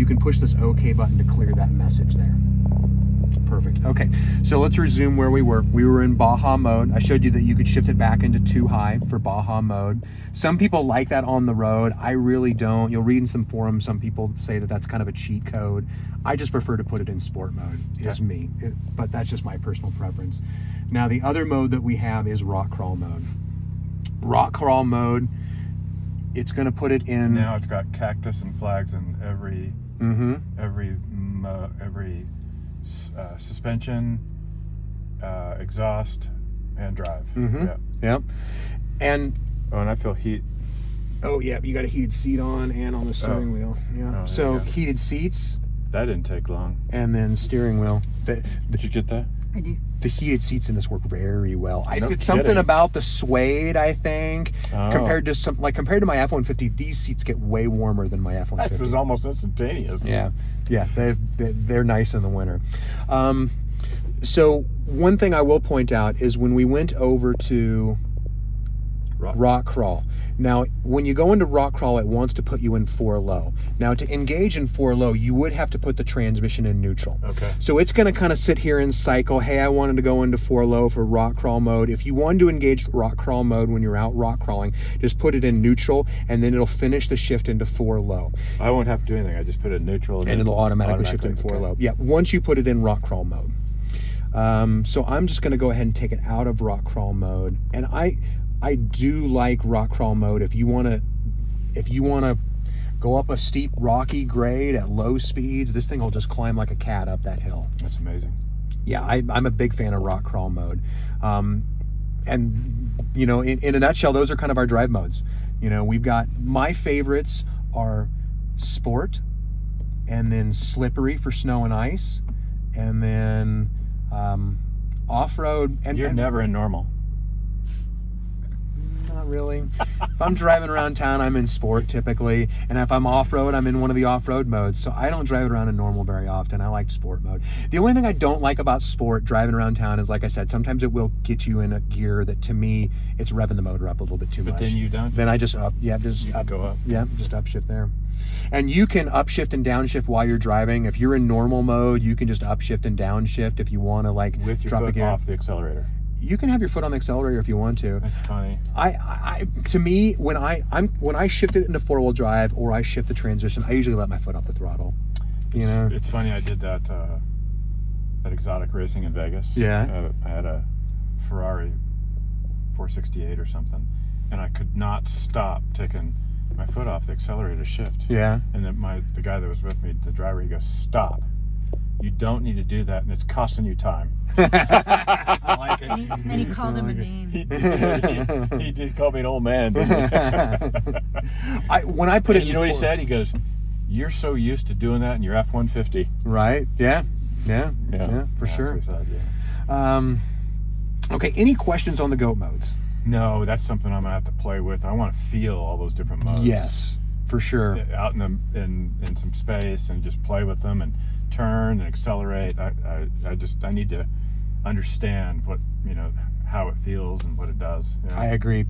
you can push this OK button to clear that message there. Perfect. Okay, so let's resume where we were. We were in Baja mode. I showed you that you could shift it back into 2 high for Baja mode. Some people like that on the road. I really don't. You'll read in some forums, some people say that that's kind of a cheat code. I just prefer to put it in sport mode, is me. But that's just my personal preference. Now, the other mode that we have is rock crawl mode. Rock crawl mode, it's going to put it in... Now it's got cactus and flags in every suspension, exhaust, and drive. Yep. And I feel heat. Oh yeah, you got a heated seat on and on the steering wheel. Yeah. Oh, so heated seats. That didn't take long. And then steering wheel. Did you get that? I do. The heated seats in this work very well. No It's something kidding. about the suede, I think, compared to my F-150. These seats get way warmer than my F-150. It was almost instantaneous. Yeah, they're nice in the winter. So one thing I will point out is when we went over to rock crawl. Now, when you go into rock crawl, it wants to put you in 4 low. Now, to engage in 4 low, you would have to put the transmission in neutral. Okay. So it's going to kind of sit here and cycle. Hey, I wanted to go into 4 low for rock crawl mode. If you wanted to engage rock crawl mode when you're out rock crawling, just put it in neutral, and then it'll finish the shift into 4 low. I won't have to do anything. I just put it in neutral, And it'll automatically shift in 4 low. Yeah, once you put it in rock crawl mode. So I'm just going to go ahead and take it out of rock crawl mode, and I do like rock crawl mode. If you want to go up a steep rocky grade at low speeds, this thing will just climb like a cat up that hill. That's amazing. Yeah, I'm a big fan of rock crawl mode. And you know, in a nutshell, those are kind of our drive modes. You know, we've got, my favorites are sport, and then slippery for snow and ice, and then off-road. And You're never in normal. Not really. If I'm driving around town, I'm in sport typically, and if I'm off-road, I'm in one of the off-road modes. So I don't drive it around in normal very often. I like sport mode. The only thing I don't like about sport driving around town is, like I said, sometimes it will get you in a gear that, to me, it's revving the motor up a little bit too much. But then you don't. Then I just go up. Yeah, just upshift there. And you can upshift and downshift while you're driving. If you're in normal mode, you can just upshift and downshift if you want to, like, With your drop a foot gear off the accelerator. You can have your foot on the accelerator if you want to. That's funny. To me, when I shift it into 4-wheel drive or I shift the transmission, I usually let my foot off the throttle. You know, it's funny. I did that at exotic racing in Vegas. Yeah. I had a Ferrari 468 or something, and I could not stop taking my foot off the accelerator to shift. Yeah. And then the guy that was with me, the driver, he goes, "Stop. You don't need to do that, and it's costing you time." I like it. And he called him a name. He did call me an old man. Didn't he? When I put it, you know what he said? He goes, "You're so used to doing that in your F-150." Right? Yeah, for sure. That's what he said, yeah. Okay. Any questions on the GOAT modes? No, that's something I'm gonna have to play with. I want to feel all those different modes. Yes, for sure. Out in some space and just play with them and turn and accelerate. I need to understand what, how it feels and what it does. I agree.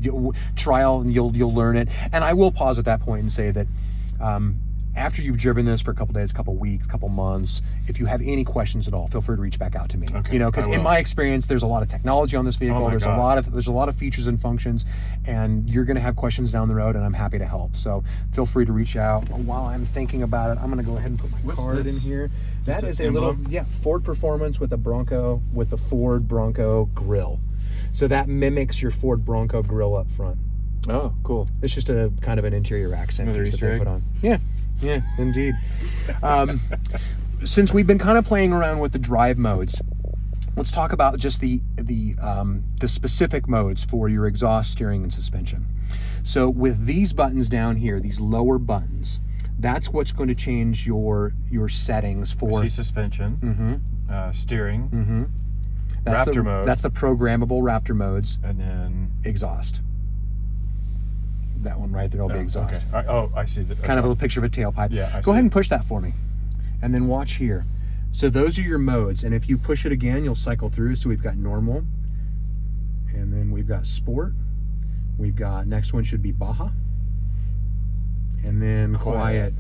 Trial and you'll learn it. And I will pause at that point and say that after you've driven this for a couple days, a couple weeks, a couple months, if you have any questions at all, feel free to reach back out to me. Okay, because in my experience, there's a lot of technology on this vehicle. Oh my there's a lot of features and functions, and you're going to have questions down the road, and I'm happy to help. So feel free to reach out. While I'm thinking about it, I'm going to go ahead and put my card in here. That is a little Ford Performance with the Ford Bronco grill. So that mimics your Ford Bronco grill up front. Oh, cool. It's just a kind of an interior accent piece that they put on. Yeah, indeed. Since we've been kind of playing around with the drive modes, let's talk about just the specific modes for your exhaust, steering, and suspension. So with these buttons down here, these lower buttons, that's what's going to change your settings for. I see suspension, steering, That's Raptor mode. That's the programmable Raptor modes. And then exhaust. That one right there will be exhaust. Okay. I see that. Kind of a picture of a tailpipe. Yeah. Go ahead and push that for me. And then watch here. So those are your modes. And if you push it again, you'll cycle through. So we've got normal. And then we've got sport. We've got, next one should be Baja. And then quiet.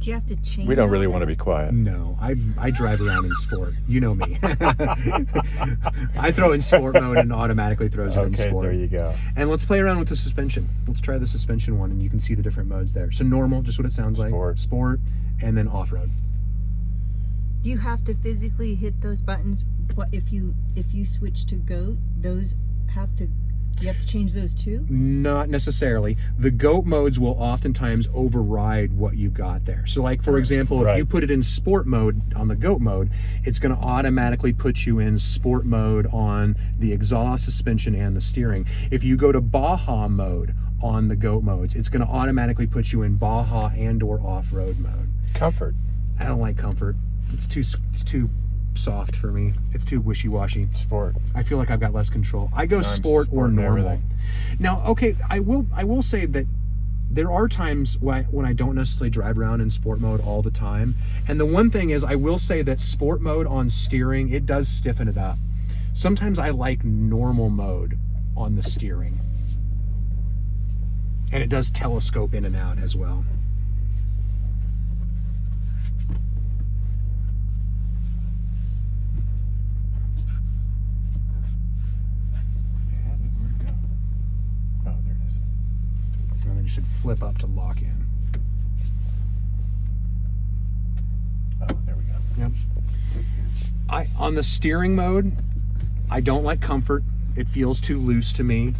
Do you have to change? We don't all really that? want to be quiet. No, I drive around in sport. You know me. I throw in sport mode and automatically throws it in Okay, sport. there you go. And let's play around with the suspension. Let's try the suspension one, and you can see the different modes there. So normal, just what it sounds like. Sport, and then off-road. Do you have to physically hit those buttons? What if you switch to GOAT? Those have to. You have to change those too? Not necessarily. The GOAT modes will oftentimes override what you've got there. So like, for example, if you put it in sport mode on the GOAT mode, it's going to automatically put you in sport mode on the exhaust, suspension, and the steering. If you go to Baja mode on the GOAT modes, it's going to automatically put you in Baja and or off-road mode. Comfort. I don't like comfort. It's too soft for me. It's too wishy-washy. Sport. I feel like I've got less control. I go sport or normal. Now, okay, I will say that there are times when I don't necessarily drive around in sport mode all the time. And the one thing is, I will say that sport mode on steering, it does stiffen it up. Sometimes I like normal mode on the steering. And it does telescope in and out as well. And then you should flip up to lock in. Oh, there we go. Yep. On the steering mode, I don't like comfort. It feels too loose to me.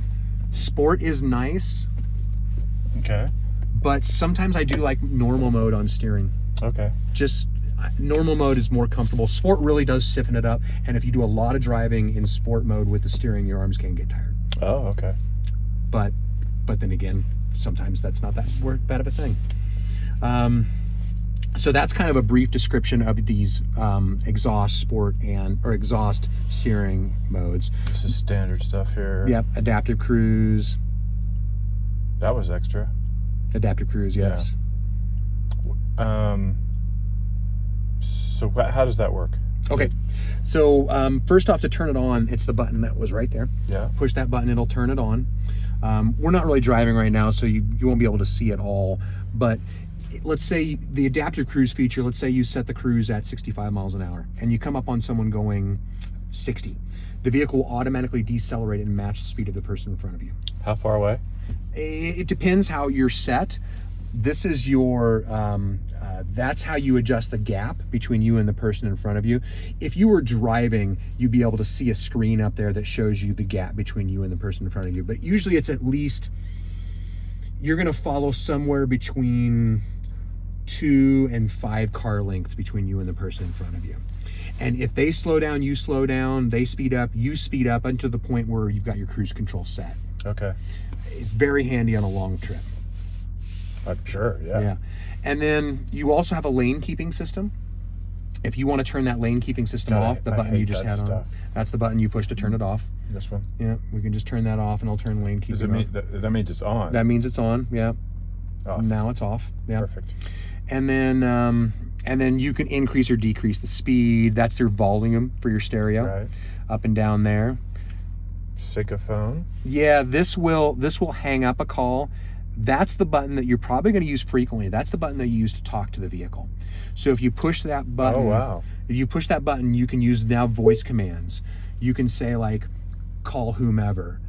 Sport is nice. Okay. But sometimes I do like normal mode on steering. Okay. Just normal mode is more comfortable. Sport really does stiffen it up. And if you do a lot of driving in sport mode with the steering, your arms can get tired. Oh, okay. But then again, sometimes that's not that bad of a thing. So that's kind of a brief description of these exhaust sport or exhaust steering modes. This is standard stuff here. Yep, adaptive cruise. That was extra. Adaptive cruise, yes. Yeah. So how does that work? Okay, so first off, to turn it on, it's the button that was right there. Yeah. Push that button, it'll turn it on. We're not really driving right now, so you won't be able to see it all. But let's say the adaptive cruise feature, let's say you set the cruise at 65 miles an hour, and you come up on someone going 60. The vehicle will automatically decelerate and match the speed of the person in front of you. How far away? It depends how you're set. This is your, that's how you adjust the gap between you and the person in front of you. If you were driving, you'd be able to see a screen up there that shows you the gap between you and the person in front of you. But usually it's at least, you're gonna follow somewhere between 2 and 5 car lengths between you and the person in front of you. And if they slow down, you slow down, they speed up, you speed up until the point where you've got your cruise control set. Okay. It's very handy on a long trip. I'm sure, yeah. Yeah. And then you also have a lane keeping system. If you want to turn that lane keeping system off, the button you just had on, that's the button you push to turn it off. This one? Yeah, we can just turn that off and I'll turn lane keeping Does it mean that means it's on? That means it's on, yeah. Off. Now it's off. Yeah. Perfect. And then you can increase or decrease the speed. That's your volume for your stereo. Right. Up and down there. Sicaphone. Yeah, this will hang up a call. That's the button that you're probably going to use frequently. That's the button that you use to talk to the vehicle. So if you push that button, oh wow. If you push that button, you can use now voice commands. You can say like, call whomever.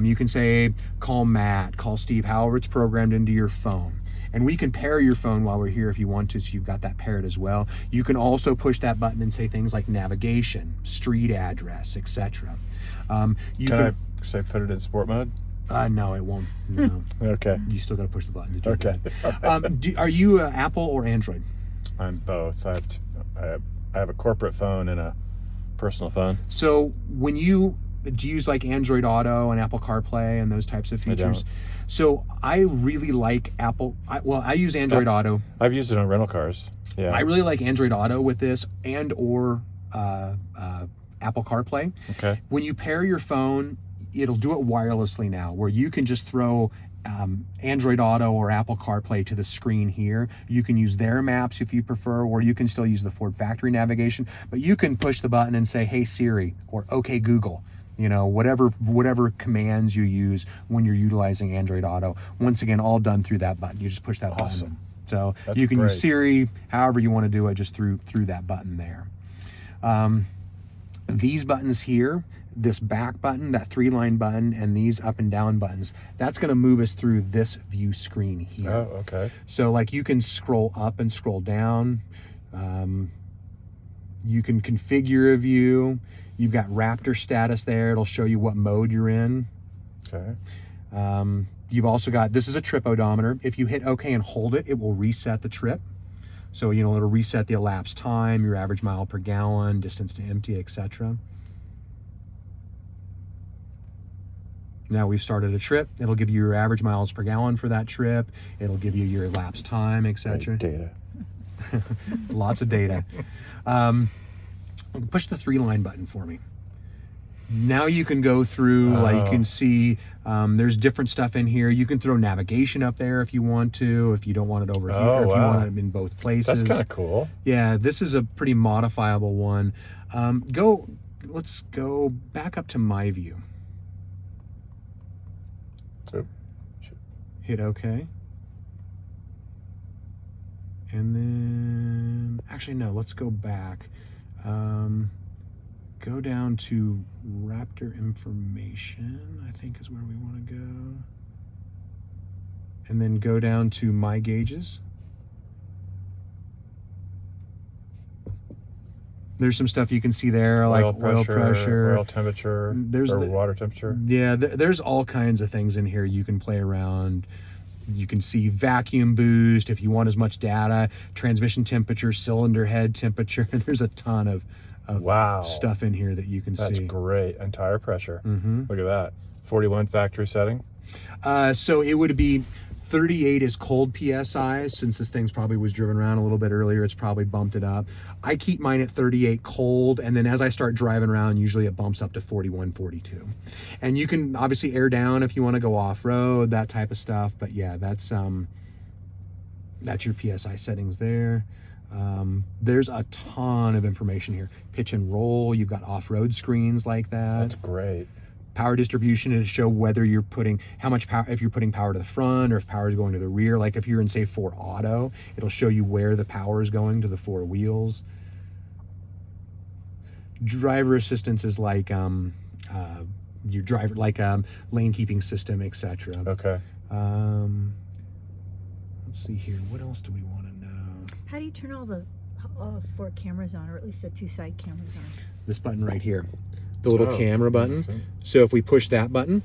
You can say, call Matt, call Steve, however it's programmed into your phone. And we can pair your phone while we're here if you want to, so you've got that paired as well. You can also push that button and say things like navigation, street address, etc. Can I say put it in sport mode? No, it won't. No. Okay. You still got to push the button to do Okay. that. Are you Apple or Android? I'm both. I have a corporate phone and a personal phone. So do you use like Android Auto and Apple CarPlay and those types of features? I don't. So I really like Apple. I use Android Auto. I've used it on rental cars. Yeah. I really like Android Auto with this and or Apple CarPlay. Okay. When you pair your phone, it'll do it wirelessly now, where you can just throw Android Auto or Apple CarPlay to the screen here. You can use their maps if you prefer, or you can still use the Ford factory navigation, but you can push the button and say, hey Siri, or okay Google, you know, whatever commands you use when you're utilizing Android Auto. Once again, all done through that button. You just push that button. So That's you can use great. Siri, however you want to do it, just through that button there. These buttons here, this back button, that 3-line button, and these up and down buttons, that's going to move us through this view screen here. Oh, okay. So like you can scroll up and scroll down. You can configure a view. You've got Braptor status there. It'll show you what mode you're in. Okay. You've also got, this is a trip odometer. If you hit OK and hold it, it will reset the trip. So, you know, it'll reset the elapsed time, your average mile per gallon, distance to empty, etc. Now we've started a trip. It'll give you your average miles per gallon for that trip. It'll give you your elapsed time, etc. Data. Lots of data. Push the 3-line button for me. Now you can go through, like you can see there's different stuff in here. You can throw navigation up there if you want to, if you don't want it over here, if you want it in both places. That's kind of cool. Yeah, this is a pretty modifiable one. Let's go back up to my view. Oh, Hit OK. And then, actually no, let's go back. Go down to Braptor information, I think is where we want to go. And then go down to my gauges. There's some stuff you can see there, like oil pressure, oil temperature, there's water temperature. Yeah, there's all kinds of things in here you can play around. You can see vacuum boost if you want as much data, transmission temperature, cylinder head temperature. There's a ton of stuff in here that you can see. That's great. And tire pressure. Mm-hmm. Look at that. 41 factory setting. So it would be 38 is cold PSI. Since this thing's probably was driven around a little bit earlier, it's probably bumped it up. I keep mine at 38 cold, and then as I start driving around, usually it bumps up to 41, 42. And you can obviously air down if you want to go off-road, that type of stuff. But yeah, that's your PSI settings there. There's a ton of information here. Pitch and roll, you've got off-road screens like that. That's great. Power distribution to show whether you're putting, how much power, if you're putting power to the front or if power is going to the rear. Like if you're in, say, 4 auto, it'll show you where the power is going to the 4 wheels. Driver assistance is like your driver, like lane keeping system, etc. Okay. Let's see here. What else do we want to know? How do you turn all 4 cameras on, or at least the 2 side cameras on? This button right here, the little camera button. Okay. So if we push that button,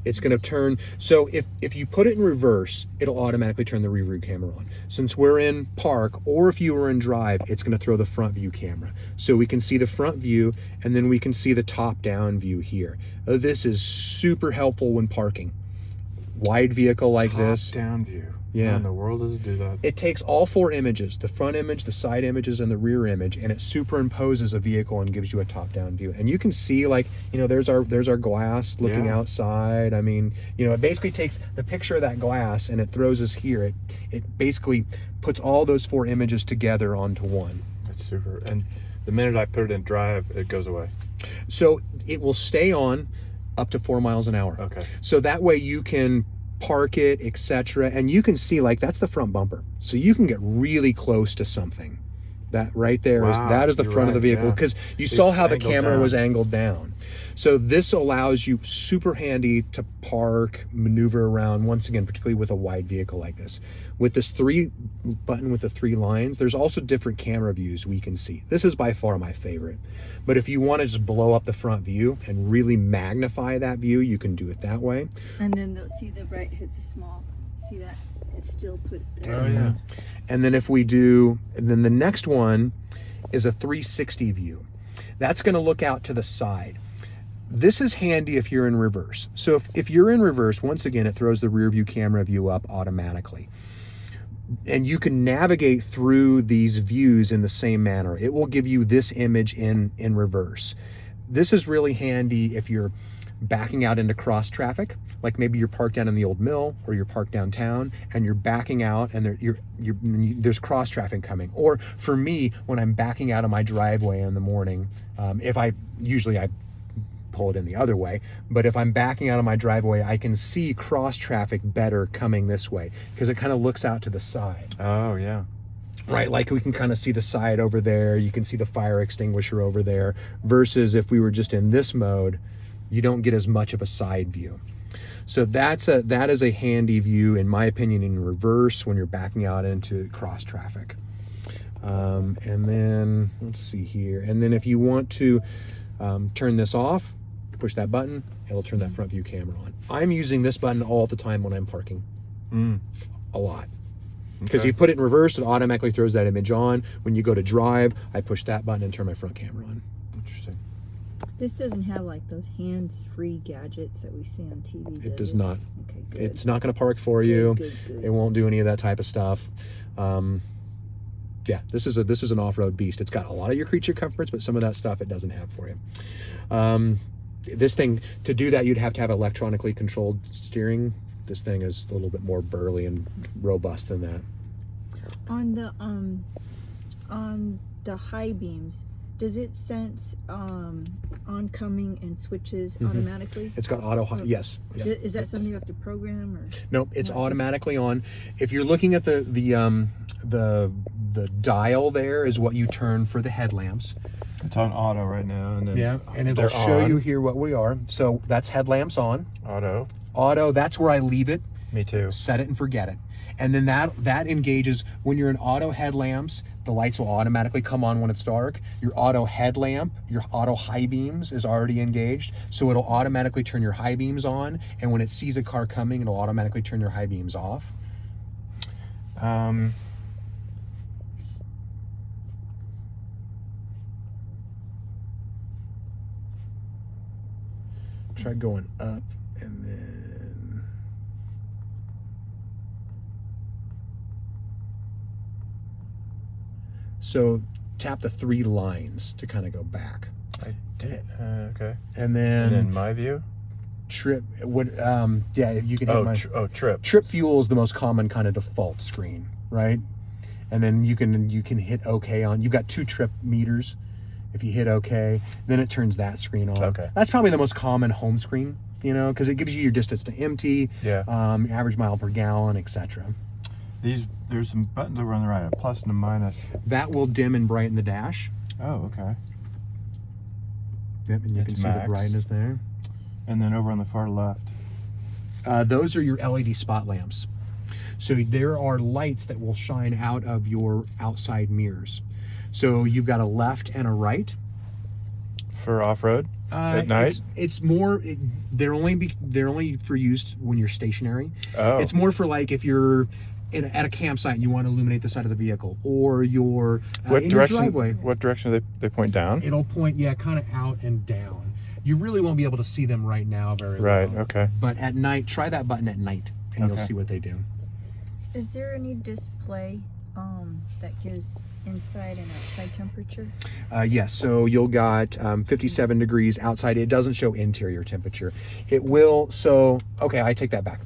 it's going to turn. So if you put it in reverse, it'll automatically turn the rear view camera on. Since we're in park, or if you were in drive, it's going to throw the front view camera. So we can see the front view, and then we can see the top down view here. This is super helpful when parking. Wide vehicle like this. Top down view. Yeah. How in the world does it do that? It takes all 4 images, the front image, the side images, and the rear image, and it superimposes a vehicle and gives you a top-down view. And you can see, like, you know, there's our glass looking outside. I mean, you know, it basically takes the picture of that glass and it throws us here. It basically puts all those 4 images together onto one. That's super. And the minute I put it in drive, it goes away. So it will stay on up to 4 miles an hour. Okay. So that way you can park it, etc., and you can see, like, that's the front bumper, so you can get really close to something. That right there is the front of the vehicle, because you saw how the camera was angled down. So this allows you, super handy to park, maneuver around, once again, particularly with a wide vehicle like this. With this 3 button with the 3 lines, there's also different camera views we can see. This is by far my favorite. But if you want to just blow up the front view and really magnify that view, you can do it that way. And then they'll see the right hits a small. See that? It's still put there. Oh, yeah. And then if we do, and then the next one is a 360 view. That's going to look out to the side. This is handy if you're in reverse. So if you're in reverse, once again, it throws the rear view camera view up automatically. And you can navigate through these views in the same manner. It will give you this image in reverse. This is really handy if you're backing out into cross traffic, like maybe you're parked down in the old mill or you're parked downtown and you're backing out and there's cross traffic coming. Or for me, when I'm backing out of my driveway in the morning, if I pull it in the other way. But if I'm backing out of my driveway, I can see cross traffic better coming this way because it kind of looks out to the side. Oh, yeah. Right, like we can kind of see the side over there. You can see the fire extinguisher over there. Versus if we were just in this mode, you don't get as much of a side view. So that is a handy view, in my opinion, in reverse when you're backing out into cross traffic. And then let's see here. And then if you want to turn this off, push that button, it'll turn that front view camera on. I'm using this button all the time when I'm parking. A lot. Because you put it in reverse, it automatically throws that image on. When you go to drive, I push that button and turn my front camera on. Interesting. This doesn't have like those hands-free gadgets that we see on TV. It does not. Okay, good. It's not going to park for you. Good. It won't do any of that type of stuff. Yeah, this is an off-road beast. It's got a lot of your creature comforts, but some of that stuff it doesn't have for you. This thing, to do that, you'd have to have electronically controlled steering. This thing is a little bit more burly and robust than that. On the high beams, does it sense oncoming and switches automatically? It's got auto high. Yes. Is that something you have to program, or? Nope, it's automatically on. If you're looking at the dial, there is what you turn for the headlamps. It's on auto right now, and then and it'll show you here what we are. So that's headlamps on. Auto, that's where I leave it. Me too. Set it and forget it. And then that engages when you're in auto headlamps. The lights will automatically come on when it's dark. Your auto headlamp, your auto high beams is already engaged, so it'll automatically turn your high beams on. And when it sees a car coming, it'll automatically turn your high beams off. Try going up and then. So tap the 3 lines to kind of go back. I did. Okay. And then in my view, trip. What? Yeah, you can. Trip. Trip fuel is the most common kind of default screen, right? And then you can hit OK on. You've got 2 trip meters. If you hit OK, then it turns that screen on. Okay. That's probably the most common home screen, because it gives you your distance to empty, your average mile per gallon, etc. There's some buttons over on the right, a plus and a minus. That will dim and brighten the dash. Oh, okay. Yep, and you can see the brightness there. And then over on the far left. Those are your LED spot lamps. So there are lights that will shine out of your outside mirrors. So you've got a left and a right. For off-road? At night? It's more, they're only for use when you're stationary. Oh. It's more for like if you're at a campsite and you want to illuminate the side of the vehicle, or you're in your driveway. What direction do they point down? It'll point, kind of out and down. You really won't be able to see them right now very well. Right, okay. But at night, try that button at night and you'll see what they do. Is there any display that gives inside and outside temperature? Yes, so you'll got 57 degrees outside. It doesn't show interior temperature. It will, okay, I take that back.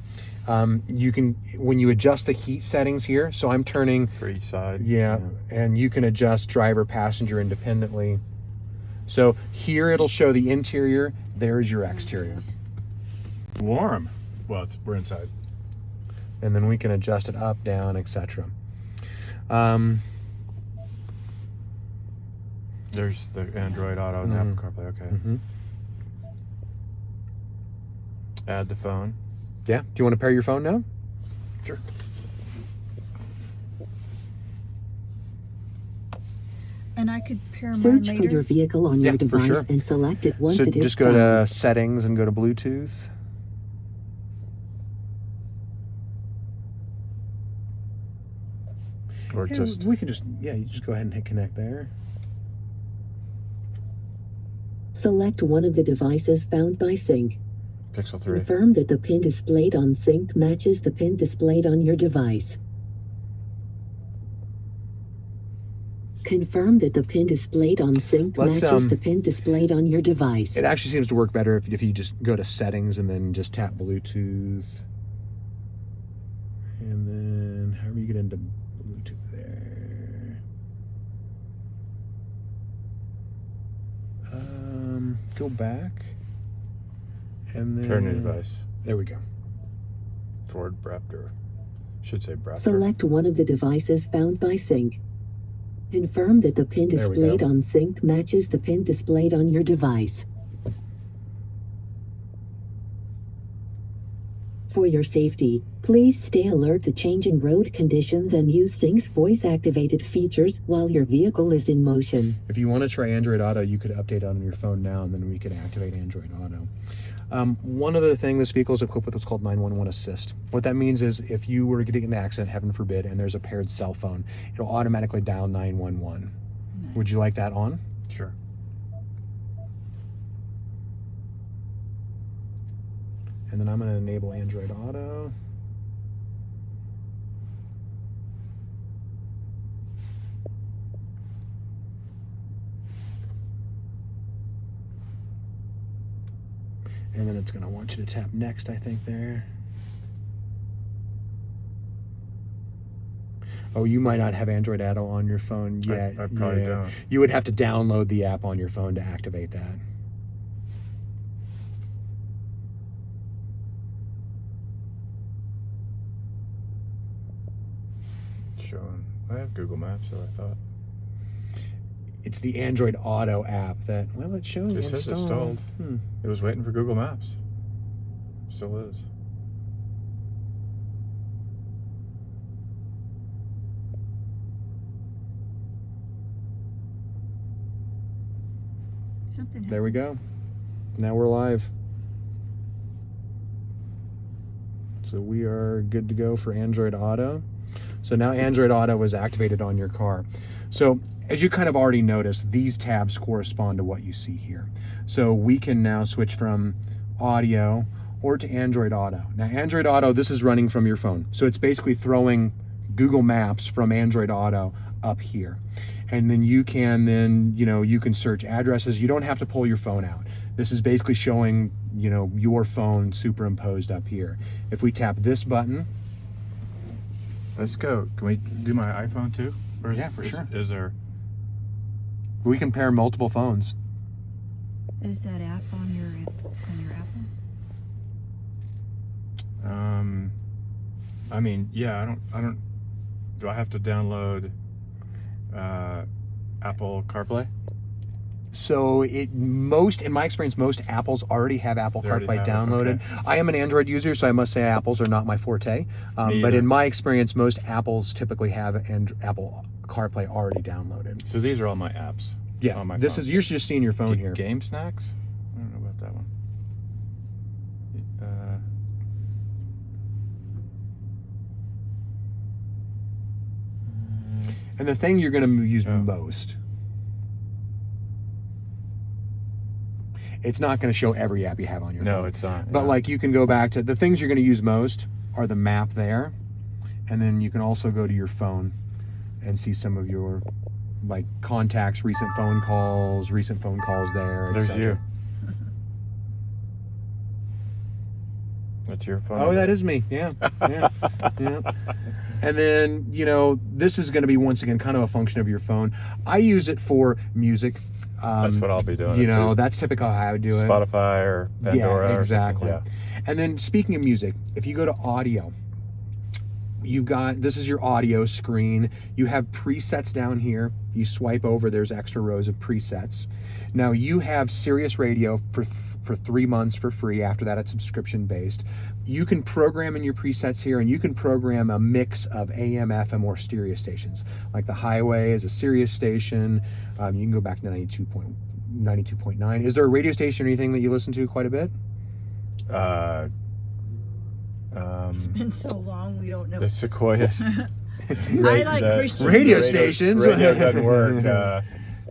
You can, when you adjust the heat settings here, so I'm turning for each side. Yeah, and you can adjust driver, passenger independently. So here it'll show the interior, there's your exterior. Warm. Well, we're inside. And then we can adjust it up, down, etc. There's the Android Auto and Apple CarPlay, okay. Add the phone. Yeah, do you want to pair your phone now? Sure. And I could pair mine Search later. for your vehicle on your device sure. and select it once So it is just go found. to settings and go to Bluetooth. Or Yeah, just we can just, you just go ahead and hit connect there. Select one of the devices found by sync. Pixel 3. Confirm that the pin displayed on sync matches the pin displayed on your device. Confirm that the pin displayed on sync matches the pin displayed on your device. It actually seems to work better if you just go to settings and then just tap Bluetooth. And then however you get into Bluetooth there. Go back. And then... Pair new device. There we go. Ford Braptor. Should say Braptor. Select one of the devices found by sync. Confirm that the pin There we displayed go. on sync matches the pin displayed on your device. For your safety, please stay alert to changing road conditions and use Sync's voice-activated features while your vehicle is in motion. If you want to try Android Auto, you could update on your phone now, and then we could activate Android Auto. One other thing, this vehicle is equipped with what's called 911 Assist. What that means is if you were getting in an accident, heaven forbid, and there's a paired cell phone, it'll automatically dial 911. Nice. Would you like that on? Sure. And then I'm going to enable Android Auto. And then it's going to want you to tap next, I think, there. Oh, you might not have Android Auto on your phone yet. I probably don't. You would have to download the app on your phone to activate that. Showing. I have Google Maps, so I thought. It's the Android Auto app that, well, it's showing It says installed. It was waiting for Google Maps. Still is. Something There we go. Now we're live. So we are good to go for Android Auto. So now Android Auto is activated on your car. So as you kind of already noticed, these tabs correspond to what you see here. So we can now switch from audio or to Android Auto. Now Android Auto, this is running from your phone. So it's basically throwing Google Maps from Android Auto up here. And then you can you can search addresses. You don't have to pull your phone out. This is basically showing, your phone superimposed up here. If we tap this button, Let's go. Can we do my iPhone too? Or Yeah, for sure. Is there? we can pair multiple phones. Is that app on your Apple? I mean, yeah. I don't. Do I have to download Apple CarPlay? So in my experience, most Apples already have Apple They already CarPlay have it, downloaded. okay. I am an Android user, so I must say Apples are not my forte. Me But either. in my experience, most Apples typically have Apple CarPlay already downloaded. So these are all my apps. Yeah, on my this phone. is you're just seeing your phone here. Game Snacks? I don't know about that one. And the thing you're going to use Oh. most, it's not going to show every app you have on your No, phone. it's not. But yeah. like you can go back to the things you're going to use most are the map there, and then you can also go to your phone and see some of your like contacts, recent phone calls there. There's etc. you. That's your phone. Oh, that is me. Yeah, yeah, yeah. And then this is going to be once again kind of a function of your phone. I use it for music. That's what I'll be doing. too. That's typically how I would do it. Spotify or Pandora. Yeah, or exactly. something, And then speaking of music, if you go to audio, this is your audio screen. You have presets down here. You swipe over, there's extra rows of presets. Now you have Sirius Radio for 3 months for free. After that, it's subscription based. You can program in your presets here, and you can program a mix of AM, FM, or stereo stations. Like the Highway is a Sirius station. You can go back to 92.9. Is there a radio station or anything that you listen to quite a bit? yeah. It's been so long, we don't know. The Sequoia. I like Christian Radio music. stations. Radio doesn't work.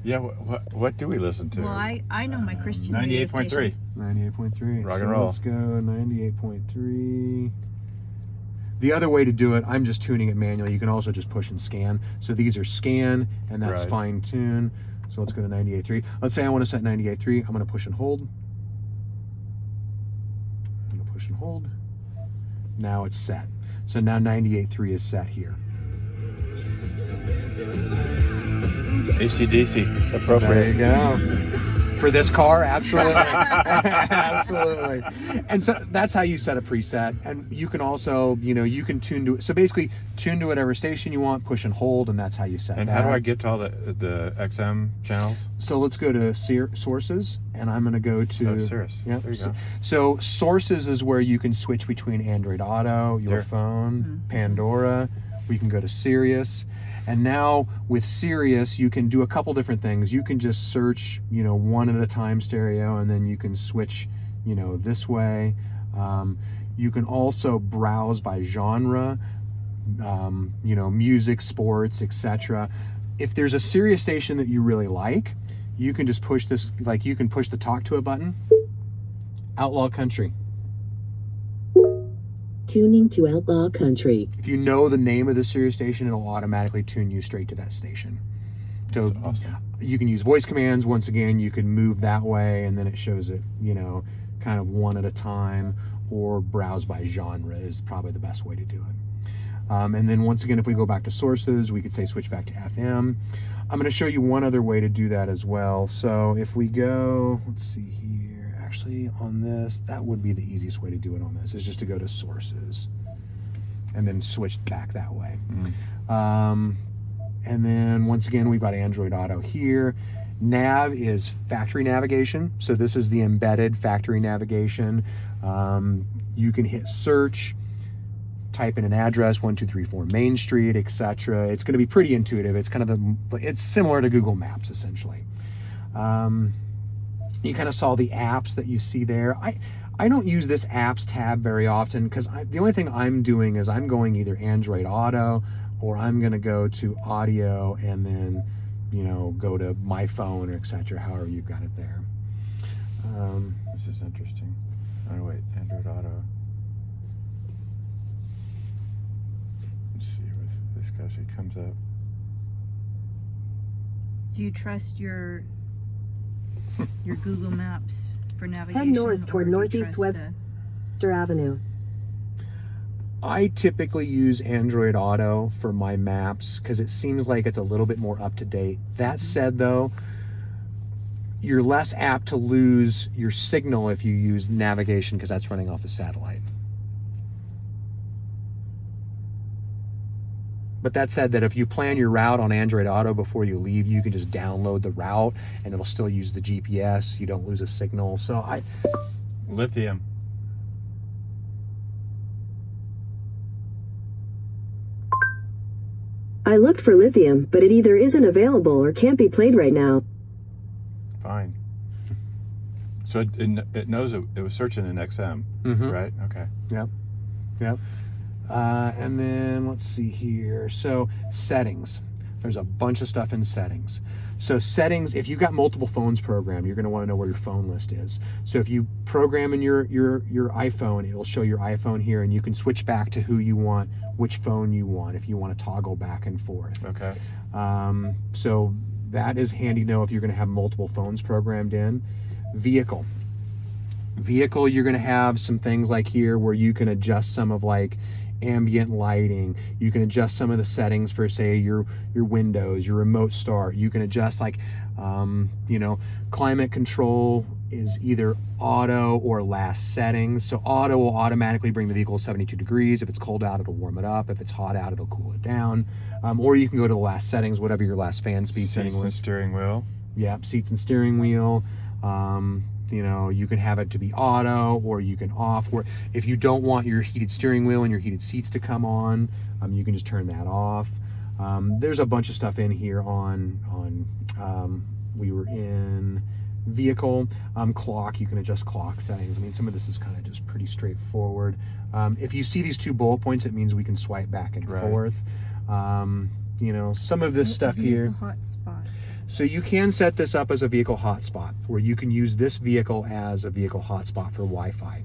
Yeah. What do we listen to? Well, I know my Christian radio 98.3. stations. 98.3. Rock and roll. Let's go 98.3. The other way to do it, I'm just tuning it manually. You can also just push and scan. So these are scan, and that's Right. fine tune. So let's go to 98.3. Let's say I want to set 98.3. I'm going to push and hold. I'm going to push and hold. Now it's set. So now 98.3 is set here. AC/DC. There Appropriate. you go. For this car, absolutely. Absolutely. And so that's how you set a preset. And you can also, you can tune to it. So basically, tune to whatever station you want, push and hold, and that's how you set And that. how do I get to all the XM channels? So let's go to sources, and I'm going to go to Sirius. Yeah. There you go. So sources is where you can switch between Android Auto, your phone, Pandora. We can go to Sirius. And now with Sirius, you can do a couple different things. You can just search, one at a time stereo, and then you can switch, this way. You can also browse by genre, music, sports, etc. If there's a Sirius station that you really like, you can just push this, like you can push the talk to it button. Outlaw Country. Tuning to Outlaw Country. If you know the name of the Sirius station, it'll automatically tune you straight to that station. So That's awesome. You can use voice commands. Once again, you can move that way, and then it shows it, kind of one at a time, or browse by genre is probably the best way to do it. And then once again, if we go back to sources, we could say switch back to FM. I'm going to show you one other way to do that as well. So if we go, let's see here. Actually, on this, that would be the easiest way to do it on this, is just to go to sources and then switch back that way. And then once again, we've got Android Auto here. Nav is factory navigation. So this is the embedded factory navigation. You can hit search, type in an address, 1234 Main Street, etc. It's going to be pretty intuitive. It's kind of it's similar to Google Maps, essentially. You kind of saw the apps that you see there. I don't use this apps tab very often, because the only thing I'm doing is I'm going either Android Auto, or I'm going to go to audio and then, go to my phone or etc. However you've got it there. This is interesting. Oh wait, Android Auto. Let's see with this goes. It comes up. Do you trust your Google Maps for navigation? Head north toward or do you Northeast trust Webster Avenue. I typically use Android Auto for my maps because it seems like it's a little bit more up to date. That said, though, you're less apt to lose your signal if you use navigation, because that's running off the satellite. But that said, that if you plan your route on Android Auto before you leave, you can just download the route and it'll still use the GPS. You don't lose a signal. So Lithium. I looked for lithium, but it either isn't available or can't be played right now. Fine. So it knows it was searching in XM, right? Okay. Yep. And then let's see here. So settings. There's a bunch of stuff in settings. So settings, if you've got multiple phones programmed, you're going to want to know where your phone list is. So if you program in your iPhone, it'll show your iPhone here, and you can switch back to who you want, which phone you want, if you want to toggle back and forth. Okay. So that is handy to know if you're going to have multiple phones programmed in. Vehicle, you're going to have some things like here where you can adjust some of like ambient lighting. You can adjust some of the settings for, say, your windows, your remote start. You can adjust like climate control is either auto or last settings. So auto will automatically bring the vehicle to 72 degrees. If it's cold out, it'll warm it up. If it's hot out, it'll cool it down. Or you can go to the last settings, whatever your last fan speed setting was. Seats and steering wheel. Yep, seats and steering wheel. You can have it to be auto, or you can off. Or if you don't want your heated steering wheel and your heated seats to come on, you can just turn that off. There's a bunch of stuff in here we were in vehicle. Clock, you can adjust clock settings. I mean, some of this is kind of just pretty straightforward. If you see these two bullet points, it means we can swipe back and forth. Some of this stuff here. Hotspot. So you can set this up as a vehicle hotspot, where you can use this vehicle as a vehicle hotspot for Wi-Fi.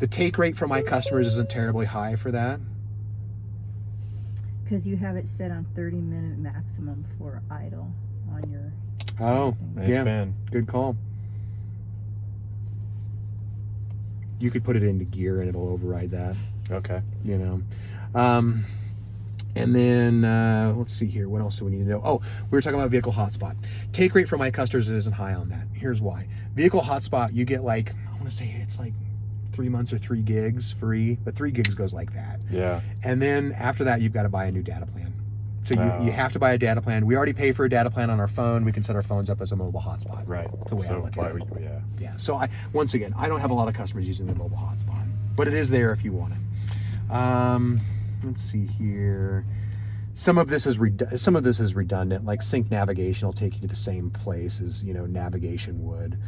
The take rate for my customers isn't terribly high for that. Because you have it set on 30-minute maximum for idle on your... Oh, yeah, been. Good call. You could put it into gear and it'll override that. Okay. And then, let's see here. What else do we need to know? Oh, we were talking about vehicle hotspot. Take rate for my customers isn't high on that. Here's why. Vehicle hotspot, you get like, I want to say it's like 3 months or 3 gigs free, but 3 gigs goes like that. Yeah. And then after that, you've got to buy a new data plan. So you have to buy a data plan. We already pay for a data plan on our phone. We can set our phones up as a mobile hotspot. Right. The way I So look why at it. would you, yeah. Yeah. So once again, I don't have a lot of customers using the mobile hotspot, but it is there if you want it. Let's see here. Some of this is redundant. Like sync navigation will take you to the same place as navigation would.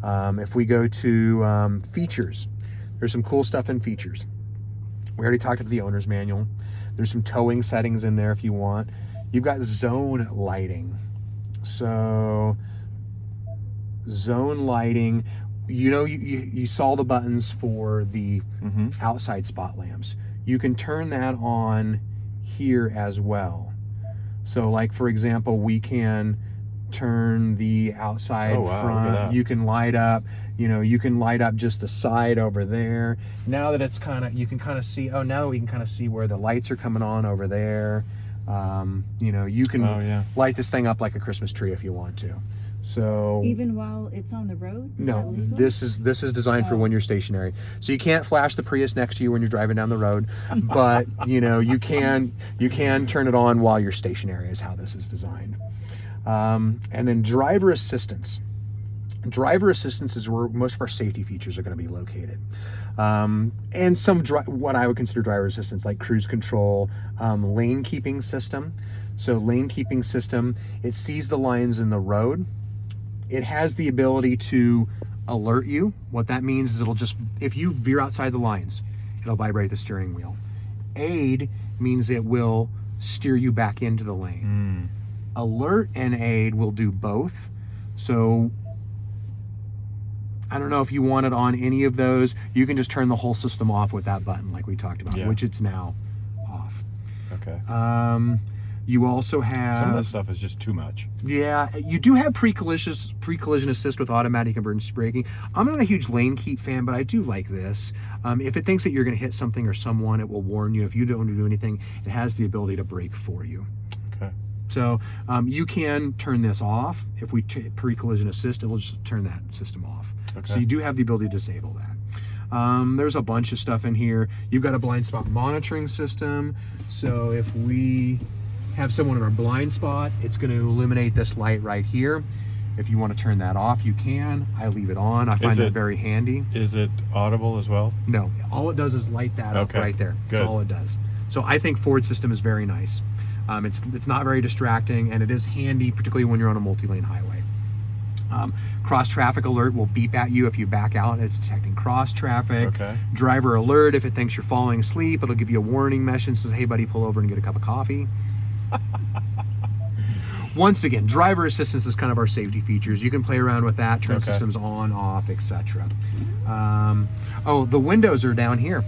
If we go to features, there's some cool stuff in features. We already talked about the owner's manual. There's some towing settings in there if you want. You've got zone lighting. So zone lighting, you saw the buttons for the outside spot lamps. You can turn that on here as well. So like for example, we can turn the outside front. You can light up, you can light up just the side over there. Now that it's you can kind of see, now that we can kind of see where the lights are coming on over there. You can light this thing up like a Christmas tree if you want to. So even while it's on the road? No, this is designed for when you're stationary. So you can't flash the Prius next to you when you're driving down the road, but you can turn it on while you're stationary is how this is designed. And then driver assistance. Driver assistance is where most of our safety features are going to be located. And some what I would consider driver assistance, like cruise control, lane keeping system. So lane keeping system, it sees the lines in the road. It has the ability to alert you. What that means is it'll just, if you veer outside the lines, it'll vibrate the steering wheel. Aid means it will steer you back into the lane. Alert and aid will do both. So I don't know if you want it on any of those. You can just turn the whole system off with that button like we talked about, which it's now off. Okay. You also have... Some of that stuff is just too much. Yeah, you do have pre-collision assist with automatic emergency braking. I'm not a huge lane keep fan, but I do like this. If it thinks that you're going to hit something or someone, it will warn you. If you don't do anything, it has the ability to brake for you. Okay. So you can turn this off. If we pre-collision assist, it will just turn that system off. Okay. So you do have the ability to disable that. There's a bunch of stuff in here. You've got a blind spot monitoring system. So if we have someone in our blind spot, it's going to illuminate this light right here. If you want to turn that off, you can. I leave it on. I find that very handy. Is it audible as well? No, all it does is light that up right there. Good. That's all it does. So I think Ford's system is very nice. It's not very distracting, and it is handy, particularly when you're on a multi-lane highway. Cross traffic alert will beep at you if you back out. It's detecting cross traffic. Okay. Driver alert, if it thinks you're falling asleep, it'll give you a warning message that says, hey buddy, pull over and get a cup of coffee. Once again, driver assistance is kind of our safety features. You can play around with that, turn systems on, off, etc. Oh, the windows are down here.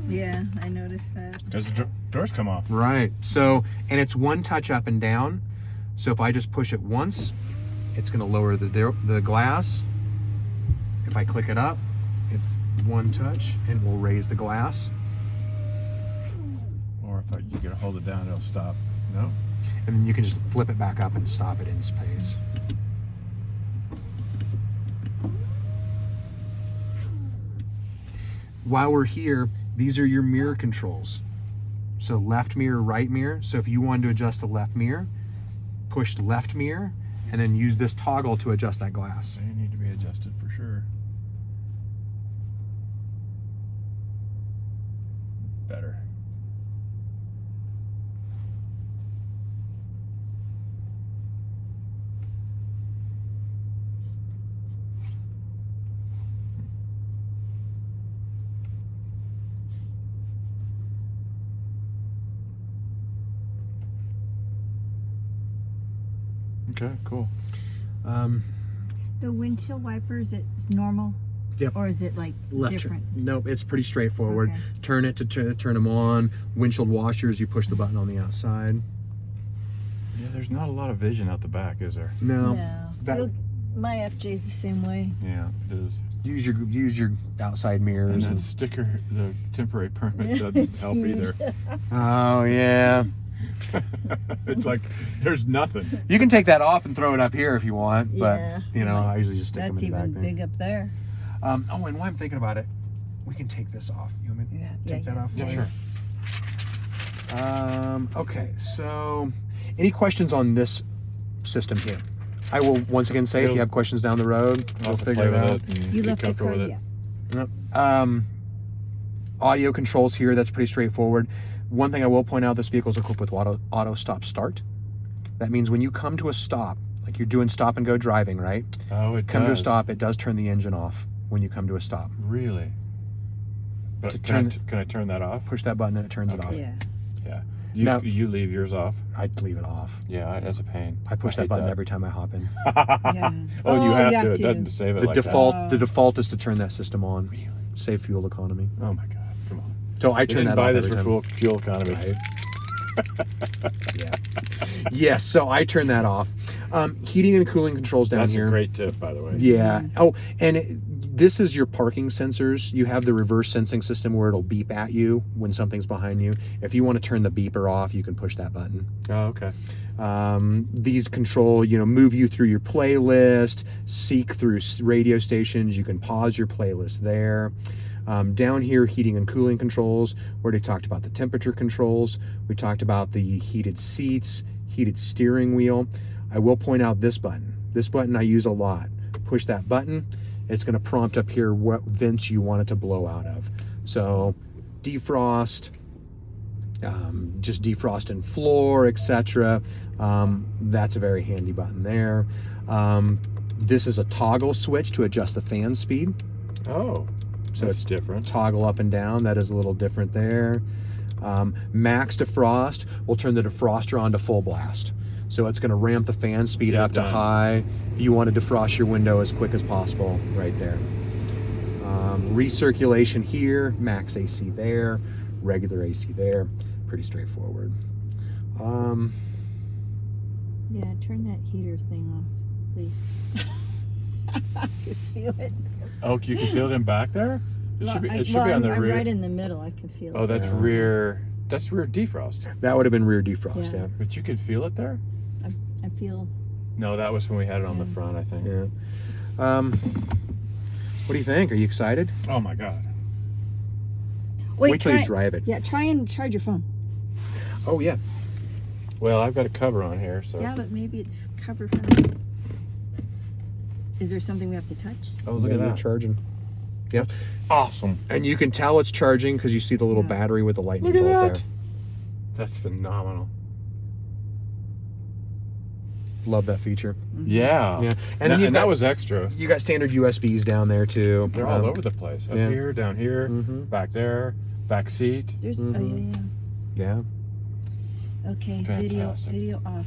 Yeah, I noticed that. Does the doors come off? Right. So, and it's one touch up and down. So if I just push it once, it's going to lower the glass. If I click it up, it's one touch and it will raise the glass. Or if you get a hold it down, it'll stop. No? And then you can just flip it back up and stop it in space. While we're here, these are your mirror controls. So left mirror, right mirror. So if you wanted to adjust the left mirror, push the left mirror, and then use this toggle to adjust that glass. They need to be adjusted for sure. Better. Okay, cool. The windshield wipers, it's normal? Yep. Or is it like different? Nope, it's pretty straightforward. Okay. Turn it to turn them on. Windshield washers, you push the button on the outside. Yeah, there's not a lot of vision out the back, is there? No. My FJ is the same way. Yeah, it is. Use your outside mirrors. And that sticker, the temporary permit doesn't help either. Oh yeah. It's like there's nothing. You can take that off and throw it up here if you want, but Yeah. you know, I usually just stick them That's in the back even there. big up there. Oh, and while I'm thinking about it, we can take this off. You want me to take that off? Yeah, for you? sure. Okay, so any questions on this system here? I will once again say, if you have questions down the road, I'll we'll have to figure play it with out. it and You get left the comfortable car, with it. yeah. Audio controls here, that's pretty straightforward. One thing I will point out, this vehicle is equipped with auto stop start. That means when you come to a stop, like you're doing stop and go driving, right? Oh, it Come to a does. stop, it does turn the engine off when you come to a stop. Really? But To can turn I turn that off? Push that button and it turns it Okay. off. Yeah. Yeah. Now- You leave yours off? I'd leave it off. Yeah, that's a pain. I push that hate button every time I hop in. Yeah. Oh, and you Oh, have you to. have It to. doesn't save it The like default is to turn that system on. Really? Save fuel economy. that. Oh my God! Come on. So I We turn didn't that buy off this every for time. fuel economy. Right. Yeah. Yes, so I turn that off. Heating and cooling controls down That's here. a great tip, by the way. Yeah. Oh, and this is your parking sensors. You have the reverse sensing system where it'll beep at you when something's behind you. If you want to turn the beeper off, you can push that button. Oh, okay. These control, move you through your playlist, seek through radio stations. You can pause your playlist there. Down here, heating and cooling controls. We already talked about the temperature controls. We talked about the heated seats, heated steering wheel. I will point out this button. This button I use a lot. Push that button. It's going to prompt up here what vents you want it to blow out of. So defrost, just defrost in floor, etc. That's a very handy button there. This is a toggle switch to adjust the fan speed. Oh, So that's it's different. Toggle up and down. That is a little different there. Max defrost will turn the defroster on to full blast. So it's going to ramp the fan speed Get it up to done. high. If you want to defrost your window as quick as possible, right there. Recirculation here, max AC there, regular AC there. Pretty straightforward. Yeah, turn that heater thing off, please. I can feel it. Oh, you can feel it in back there? It should be on the I'm rear. right in the middle. I can feel Oh, it. that's Yeah. rear. That's rear defrost. That would have been rear defrost, Yeah. yeah. But you can feel it there? I feel. No, that was when we had it on the Yeah. front, I think. Yeah. What do you think? Are you excited? Oh my God. Wait till you drive it. Yeah, try and charge your phone. Oh, yeah. Well, I've got a cover on here, so. Yeah, but maybe it's cover friendly. Is there something we have to touch? Oh, look Yeah, at you're that. charging. Yep. Awesome. And you can tell it's charging because you see the little Yeah. battery with the lightning Look at bolt that. That's phenomenal. there. Love that feature. Yeah. Yeah. And, then you've that got- was extra. You got standard USBs down there too. They're all over the place. Up yeah. here, down here, Mhm. back there, back seat. There's. Mhm. Oh yeah, Yeah. yeah. Okay, Fantastic. video off.